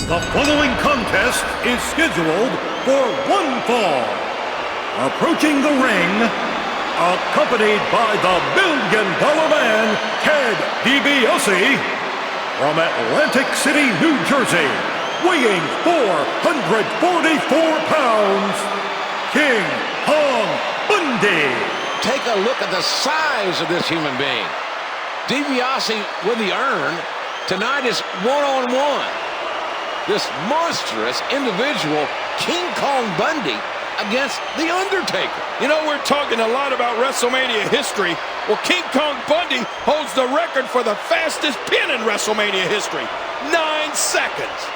The following contest is scheduled for one fall. Approaching the ring, accompanied by the $1 Million Man, Ted DiBiase, from Atlantic City, New Jersey, weighing 444 pounds, King Kong Bundy. Take a look at the size of this human being. DiBiase with the urn. Tonight is one-on-one. This monstrous individual, King Kong Bundy, against The Undertaker. You know, we're talking a lot about WrestleMania history. Well, King Kong Bundy holds the record for the fastest pin in WrestleMania history. 9 seconds.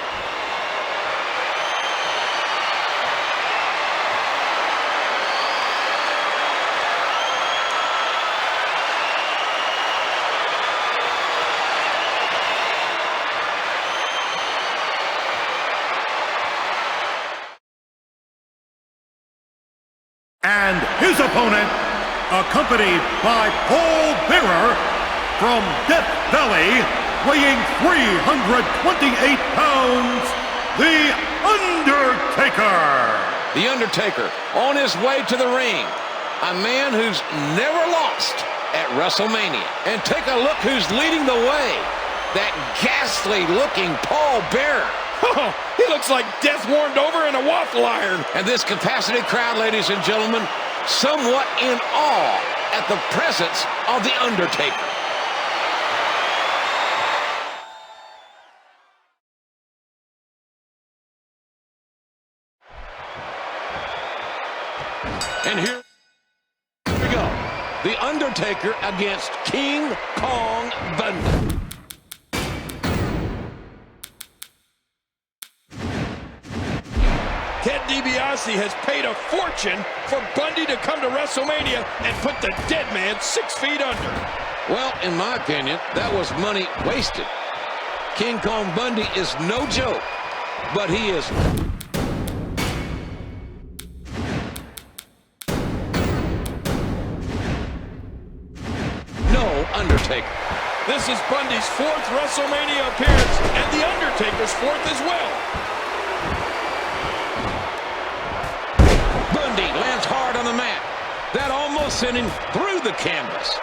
And his opponent, accompanied by Paul Bearer from Death Valley, weighing 328 pounds, The Undertaker. The Undertaker on his way to the ring. A man who's never lost at WrestleMania. And take a look who's leading the way. That ghastly-looking Paul Bearer. Oh, he looks like death warmed over in a waffle iron. And this capacity crowd, ladies and gentlemen, somewhat in awe at the presence of The Undertaker. And here we go. The Undertaker against King Kong Bundy. Ted DiBiase has paid a fortune for Bundy to come to WrestleMania and put the dead man 6 feet under. Well, in my opinion, that was money wasted. King Kong Bundy is no joke, but he is... no Undertaker. This is Bundy's 4th WrestleMania appearance and The Undertaker's 4th as well. Bundy lands hard on the mat. That almost sent him through the canvas.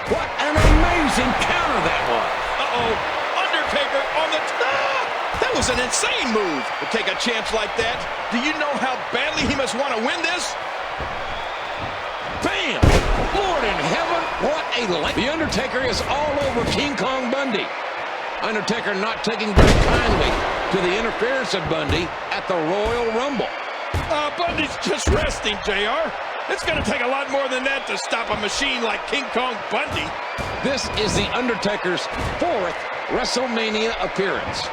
What an amazing counter that was. Uh-oh, Undertaker on the top. That was an insane move to take a chance like that. Do you know how badly he must want to win this? Bam! Lord in heaven, what a light. The Undertaker is all over King Kong Bundy. Undertaker not taking very kindly to the interference of Bundy at the Royal Rumble. Bundy's just resting, JR. It's going to take a lot more than that to stop a machine like King Kong Bundy. This is The Undertaker's 4th WrestleMania appearance.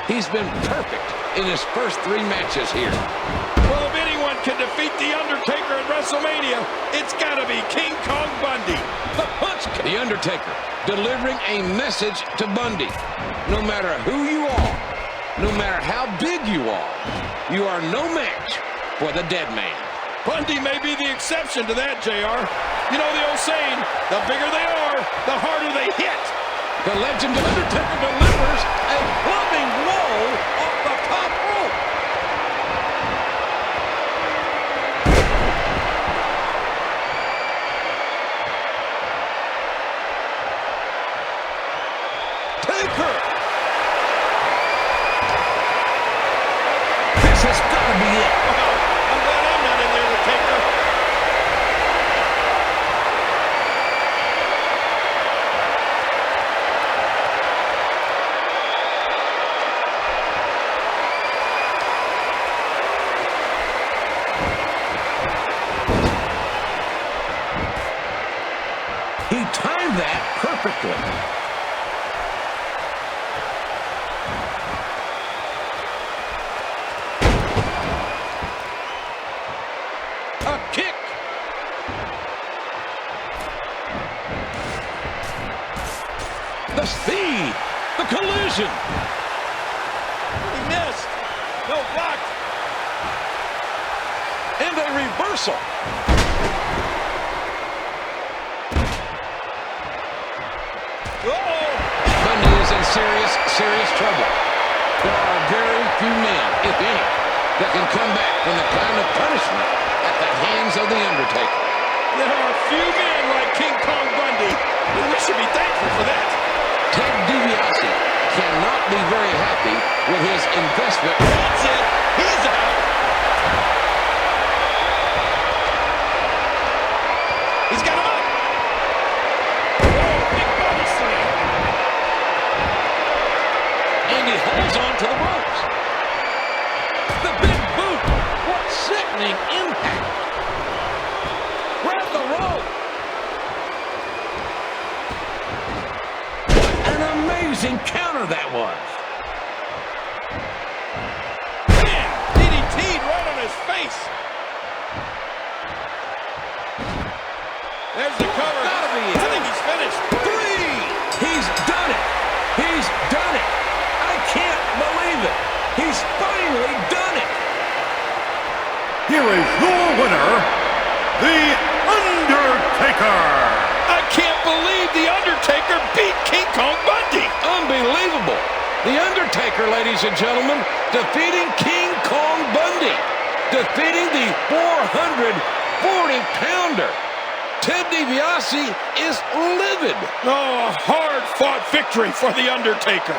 He's been perfect in his first 3 matches here. Well, if anyone can defeat The Undertaker at WrestleMania, it's got to be King Kong Bundy. The Undertaker delivering a message to Bundy. No matter who you are, no matter how big you are no match for the dead man. Bundy may be the exception to that, JR. You know the old saying, the bigger they are, the harder they hit. The legend of Undertaker delivers a clubbing blow off the top rope. Taker. This has got to be it. I'm glad I'm not in there with Taker. He timed that perfectly. A kick. The speed. The collision. He missed. No, blocked. And a reversal. Uh-oh. Bundy is is in serious, serious trouble. There are very few men, if any, that can come back from the kind of punishment at the hands of The Undertaker. There are few men like King Kong Bundy, and we should be thankful for that. Ted DiBiase cannot be very happy with his investment. That's it. He's out. He's got him up. Oh, big body slam. And he holds on to the ropes. The big boot. What sickening impact. Grab the rope. What an amazing counter that was. Man, DDT'd right on his face. There's the cover. Gotta be it. I think he's finished. 3. He's done it. He's done it. I can't believe it. He's finally done it. Here is your winner, The Undertaker. I can't believe The Undertaker beat King Kong Bundy. Unbelievable. The Undertaker, ladies and gentlemen, defeating King Kong Bundy. Defeating the 440-pounder. Ted DiBiase is livid. Oh, a hard-fought victory for The Undertaker.